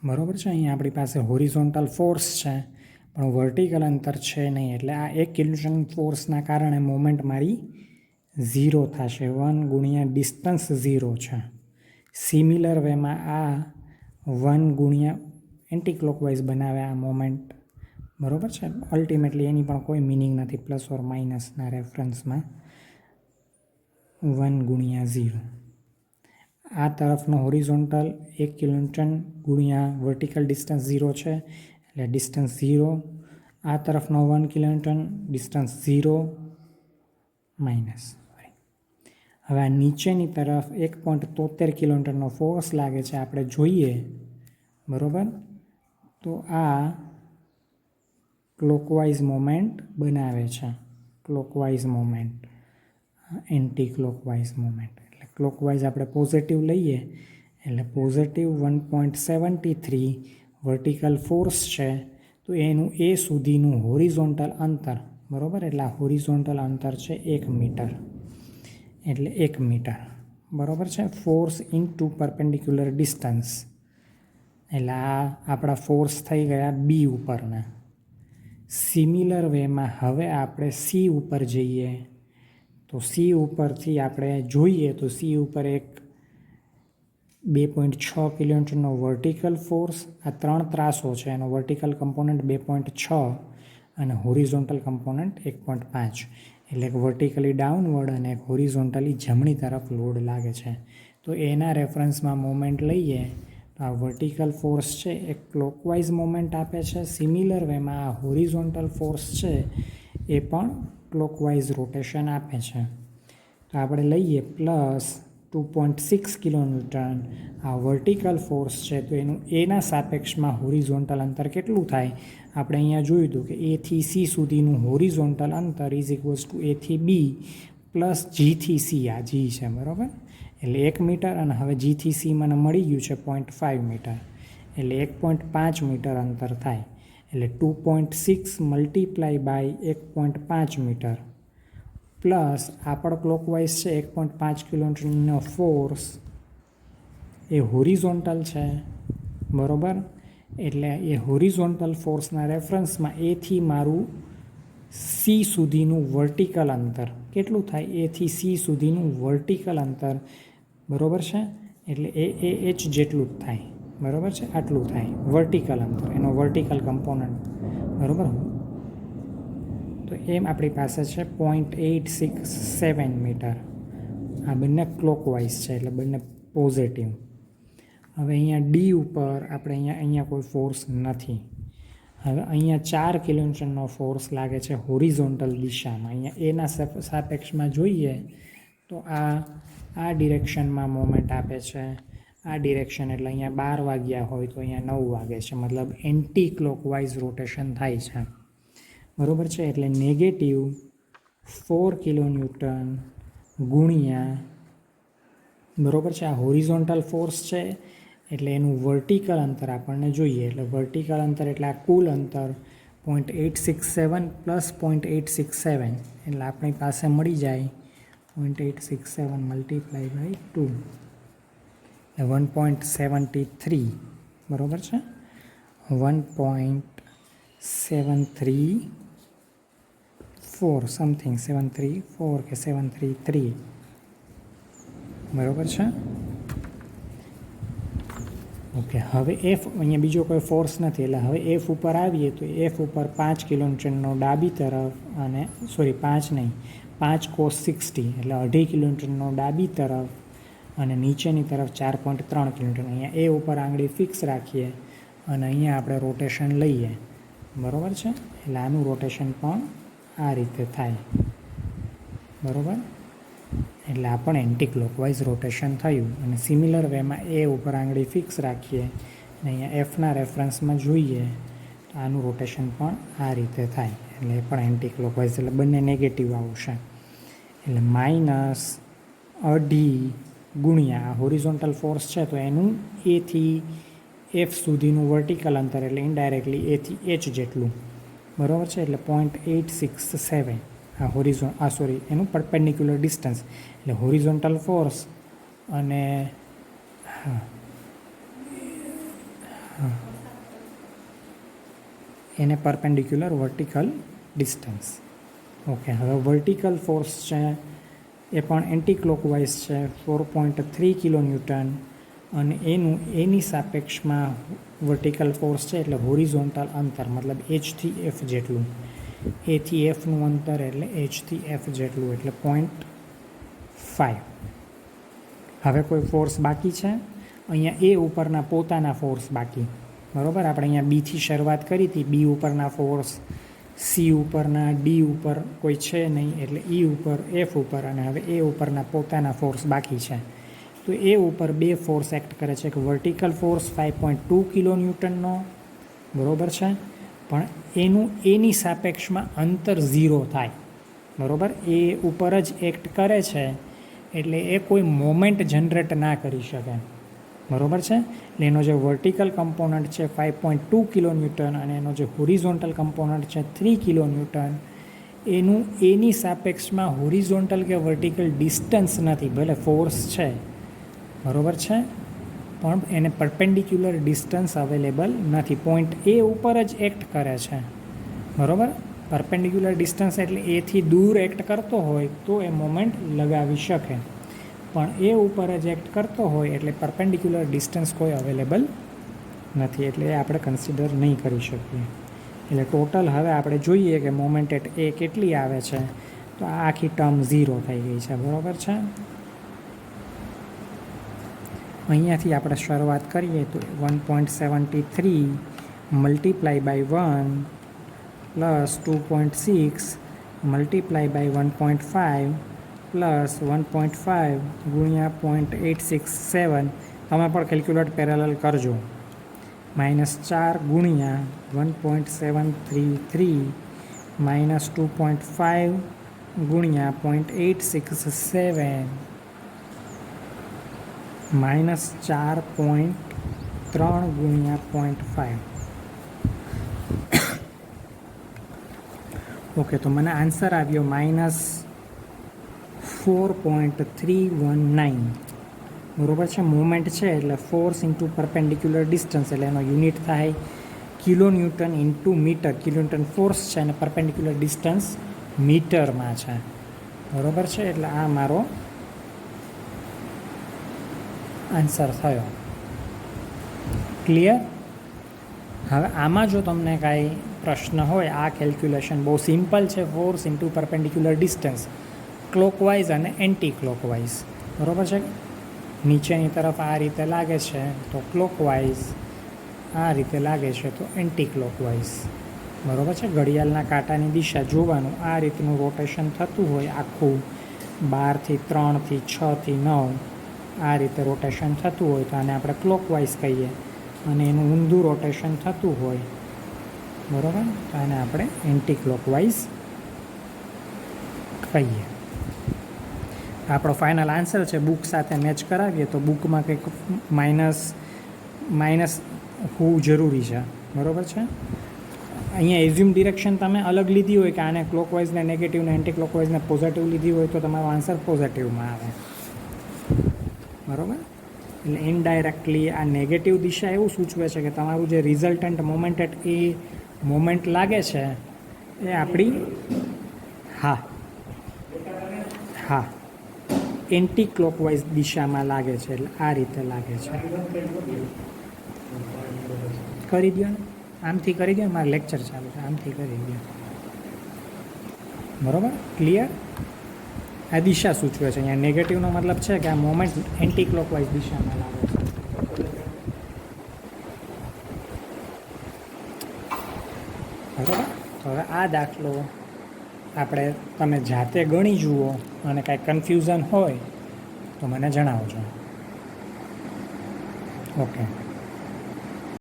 બરાબર છે। અહીંયા આપણી પાસે હોરિઝોન્ટલ ફોર્સ છે પણ વર્ટિકલ અંતર છે નહીં, એટલે આ 1 કિલોન્યુટન ફોર્સના કારણે મોમેન્ટ મારી 0 થશે। 1 ગુણ્યા ડિસ્ટન્સ 0 છે। સિમિલર વેમાં આ 1 ગુણ્યા એન્ટી ક્લોકવાઇઝ બનાવે આ મોમેન્ટ, બરાબર છે। અલ્ટિમેટલી એની પણ કોઈ મિનિંગ નથી પ્લસ ઓર માઇનસના રેફરન્સમાં। 1 ગુણ્યા 0 આ તરફનો હોરિઝોન્ટલ 1 કિલોન્યુટન ગુણ્યા વર્ટિકલ ડિસ્ટન્સ 0 છે, એટલે ડિસ્ટન્સ 0। આ તરફનો 1 કિલોન્યુટન, ડિસ્ટન્સ 0 માઇનસ। હવે આ નીચેની તરફ 1.73 કિલોન્યુટનનો ફોર્સ લાગે છે, આપણે જોઈએ, બરાબર। તો આ ક્લોકવાઇઝ મોમેન્ટ બનાવે છે, clockwise moment, anti clockwise moment. એટલે ક્લોકવાઇઝ આપણે પોઝિટિવ લઈએ એટલે પોઝિટિવ 1.73 વર્ટિકલ ફોર્સ છે, તો એનું એ સુધીનું હોરિઝોન્ટલ અંતર, બરાબર, એટલે આ હોરિઝોન્ટલ અંતર છે 1 મીટર, એટલે 1 મીટર, બરાબર છે। ફોર્સ ઇન્ટુ પરપેન્ડિક્યુલર ડિસ્ટન્સ, એટલે આ આપણા ફોર્સ થઈ ગયા બી ઉપરના। સિમિલર વેમાં હવે આપણે સી ઉપર જઈએ, તો સી ઉપરથી આપણે જોઈએ તો સી ઉપર એક 2.6 કિલોન્યુટનનો વર્ટિકલ ફોર્સ, આ 3 ત્રાસો છે, એનો વર્ટિકલ કમ્પોનન્ટ 2.6 અને હોરિઝોન્ટલ કમ્પોનન્ટ 1.5, એટલે એક વર્ટિકલી ડાઉનવર્ડ અને એક હોરિઝોન્ટલી જમણી તરફ લોડ લાગે છે। તો એના રેફરન્સમાં મોમેન્ટ લઈએ તો આ વર્ટિકલ ફોર્સ છે એ ક્લોકવાઇઝ મોમેન્ટ આપે છે। સિમિલર વેમાં આ હોરિઝોન્ટલ ફોર્સ છે એ પણ ક્લોકવાઇઝ રોટેશન આપે છે। તો આપણે લઈએ પ્લસ 2.6 કિલોન્યુટન આ વર્ટિકલ ફોર્સ છે, તો એનું એના સાપેક્ષમાં હોરિઝોન્ટલ અંતર કેટલું થાય? આપણે અહીંયા જોયું હતું કે એ થી સી સુધીનું હોરિઝોન્ટલ અંતર ઇઝ ઇક્વલ્સ ટુ એ થી બી પ્લસ જી થી સી, આ જી છે, બરાબર, એટલે 1 મીટર, અને હવે જી થી સી મને મળી ગયું છે 0.5 મીટર, એટલે 1.5 મીટર અંતર થાય, એટલે 2.6 મલ્ટીપ્લાય બાય 1.5 મીટર પ્લસ આપણ ક્લોકવાઇઝ છે 1.5 કિલોન્યુટનનો ફોર્સ એ હોરિઝોન્ટલ છે, બરાબર, એટલે એ હોરિઝોન્ટલ ફોર્સના રેફરન્સમાં એથી મારું સી સુધીનું વર્ટિકલ અંતર કેટલું થાય? એ થી સી સુધીનું વર્ટિકલ અંતર, બરાબર છે, એટલે એ એચ જેટલું જ થાય, બરાબર છે, આટલું થાય વર્ટિકલ અંતર, એનો વર્ટિકલ કમ્પોનન્ટ, બરાબર। તો એમ આપણી પાસે છે 0.867 મીટર, આ બંને ક્લોકવાઇઝ છે, એટલે બંને પોઝિટિવ। હવે અહીંયા ડી ઉપર આપણે અહીંયા કોઈ ફોર્સ નથી। હવે અહીંયા 4 કિલોન્યુટનનો ફોર્સ લાગે છે હોરિઝોન્ટલ દિશામાં, અહીંયા એના સાપેક્ષમાં જોઈએ તો આ ડિરેક્શનમાં મોમેન્ટ આપે છે, આ ડિરેક્શન, એટલે અહીંયા 12 વાગ્યા હોય તો અહીંયા 9 વાગે છે, મતલબ એન્ટી ક્લોકવાઇઝ રોટેશન થાય છે, બરાબર છે। એટલે નેગેટિવ 4 કિલોન્યુટન ગુણ્યા, બરાબર છે, આ હોરિઝોન્ટલ ફોર્સ છે એટલે એનું વર્ટિકલ અંતર આપણને જોઈએ, એટલે વર્ટિકલ અંતર એટલે આ કુલ અંતર 0.867 પ્લસ 0.867, એટલે આપણી પાસે મળી જાય 0.867 મલ્ટીપ્લાય બાય 2 એટલે 1.73, બરાબર છે, 1.734 સમથિંગ, 734 કે 733, બરાબર છે। ઓકે, હવે એફ, અહીંયા બીજો કોઈ ફોર્સ નથી, એટલે હવે એફ ઉપર આવીએ તો એફ ઉપર 5 કિલોન્યુટનનો ડાબી તરફ, અને સોરી 5 નહીં, 5 cos 60 એટલે 2.5 કિલોન્યુટનનો ડાબી તરફ, અને નીચેની તરફ 4.3 કિલોન્યુટન। અહીંયા એ ઉપર આંગળી ફિક્સ રાખીએ અને અહીંયા આપણે રોટેશન લઈએ, બરાબર છે, એટલે આનું રોટેશન પણ આ રીતે થાય, બરાબર, એટલે આ પણ એન્ટી ક્લોકવાઇઝ રોટેશન થયું। અને સિમિલર વેમાં એ ઉપર આંગળી ફિક્સ રાખીએ અને અહીંયા એફના રેફરન્સમાં જોઈએ તો આનું રોટેશન પણ આ રીતે થાય, એટલે એ પણ એન્ટી ક્લોકવાઇઝ, એટલે બંને નેગેટિવ આવશે, એટલે -2.5 ગુણ્યા હોરિઝોન્ટલ ફોર્સ છે તો એનું એથી એફ સુધીનું વર્ટિકલ અંતર, એટલે ઇનડાયરેક્ટલી એથી એચ જેટલું, બરાબર છે, એટલે 0.867 આ એનું પરપેન્ડિક્યુલર ડિસ્ટન્સ, એટલે હોરિઝોન્ટલ ફોર્સ અને હા, એને પરપેન્ડિક્યુલર વર્ટિકલ ડિસ્ટન્સ. ઓકે, હવે વર્ટિકલ ફોર્સ છે એ પણ એન્ટી ક્લોકવાઇઝ છે 4.3 કિલોન્યુટન, અને એની સાપેક્ષમાં વર્ટિકલ ફોર્સ છે એટલે હોરિઝોન્ટલ અંતર મતલબ H થી F જેટલું, A થી Fનું અંતર એટલે H થી F જેટલું એટલે 0.5. હવે કોઈ ફોર્સ બાકી છે અહીંયા એ ઉપરના પોતાના ફોર્સ બાકી, બરાબર. આપણે અહીંયા બીથી શરૂઆત કરી હતી, બી ઉપરના ફોર્સ, સી ઉપરના, ડી ઉપર કોઈ છે નહીં એટલે ઈ ઉપર, એફ ઉપર, અને હવે એ ઉપરના પોતાના ફોર્સ બાકી છે. તો એ ઉપર બે ફોર્સ એક્ટ કરે છે, એક વર્ટિકલ ફોર્સ 5.2 કિલોન્યુટનનો, બરાબર છે, પણ એની સાપેક્ષમાં અંતર 0 થાય, બરાબર. એ ઉપર જ એક્ટ કરે છે એટલે એ કોઈ મોમેન્ટ જનરેટ ના કરી શકે, બરાબર છે. એટલે એનો જે વર્ટિકલ કમ્પોનન્ટ છે 5.2 કિલોન્યુટન અને એનો જે હોરિઝોન્ટલ કમ્પોનન્ટ છે 3 કિલોન્યુટન, એની સાપેક્ષમાં હોરિઝોન્ટલ કે વર્ટિકલ ડિસ્ટન્સ નથી, ભલે ફોર્સ છે, બરાબર છે, પણ એને પરપેન્ડિક્યુલર ડિસ્ટન્સ અવેલેબલ નથી. પોઈન્ટ એ ઉપર જ એક્ટ કરે છે, બરાબર. પરપેન્ડિક્યુલર ડિસ્ટન્સ એટલે એથી દૂર એક્ટ કરતો હોય તો એ મોમેન્ટ લગાવી શકે, પણ એ ઉપર જ એક્ટ કરતો હોય એટલે પરપેન્ડિક્યુલર ડિસ્ટન્સ કોઈ અવેલેબલ નથી, એટલે એ આપણે કન્સિડર નહીં કરી શકીએ. એટલે ટોટલ હવે આપણે જોઈએ કે મોમેન્ટ એટ એ કેટલી આવે છે, તો આ આખી ટર્મ 0 થઈ ગઈ છે, બરાબર છે. અહીંયાથી આપણે શરૂઆત કરીએ તો 1.73 multiply by 1 plus 2.6 multiply by 1.5 plus 1.5 ગુણ્યા 0.867, તમે પણ કેલ્ક્યુલેટ પેરેલલ કરજો, -4 ગુણ્યા 1.733 માઇનસ 2.5 ગુણ્યા 0.867 -4.3 ગુણ્યા 0.5. ઓકે, તો મને આન્સર આવ્યો -4.319, બરાબર છે. મુવમેન્ટ છે એટલે ફોર્સ ઇન્ટુ પરપેન્ડિક્યુલર ડિસ્ટન્સ એટલે એનો યુનિટ થાય kilonewton into metre. Kilonewton force છે અને પરપેન્ડિક્યુલર ડિસ્ટન્સ મીટરમાં છે, બરાબર છે. એટલે આ મારો આન્સર થયો. ક્લિયર? હવે આમાં જો તમને કાંઈ પ્રશ્ન હોય, આ કેલ્ક્યુલેશન બહુ સિમ્પલ છે. Force into perpendicular distance clockwise અને એન્ટી ક્લોકવાઇઝ, બરાબર છે. નીચેની તરફ આ રીતે લાગે છે તો ક્લોકવાઇઝ, આ રીતે લાગે છે તો એન્ટી ક્લોકવાઇઝ, બરાબર છે. ઘડિયાળના કાંટાની દિશા જોવાનું, આ રીતનું રોટેશન થતું હોય આખું 12 થી 3 થી 6 થી 9 આ રીતે રોટેશન થતું હોય તો આને આપણે ક્લોકવાઇઝ કહીએ, અને એનું ઊંધું રોટેશન થતું હોય, બરાબર, તો આને આપણે એન્ટી ક્લોકવાઇઝ કહીએ. આપણો ફાઇનલ આન્સર છે. બુક સાથે મેચ કરાવીએ તો બુકમાં કંઈક માઇનસ હોવું જરૂરી છે, બરાબર છે. અહીંયા એઝ્યુમ ડિરેક્શન તમે અલગ લીધી હોય કે આને ક્લોકવાઇઝને નેગેટિવને એન્ટી ક્લોકવાઇઝને પોઝિટિવ લીધી હોય તો તમારો આન્સર પોઝિટિવમાં આવે, બરાબર. એટલે ઇનડાયરેક્ટલી આ નેગેટિવ દિશા એવું સૂચવે છે કે તમારું જે resultant moment at A moment લાગે છે એ આપણી હા એન્ટી ક્લોકવાઇઝ દિશામાં લાગે છે, એટલે આ રીતે લાગે છે. કરી દો ને, આમથી કરી દો, મારે લેક્ચર ચાલુ છે, આમથી કરી દો, બરાબર. ક્લિયર? આ દિશા સૂચવે છે. અહીંયા નેગેટિવનો મતલબ છે કે આ મોમેન્ટ એન્ટી ક્લોકવાઇઝ દિશામાં લાગે છે, બરાબર. તો હવે આ દાખલો તમે જાતે ગણી જુઓ અને કાંઈ કન્ફ્યુઝન હોય તો મને જણાવજો. ઓકે.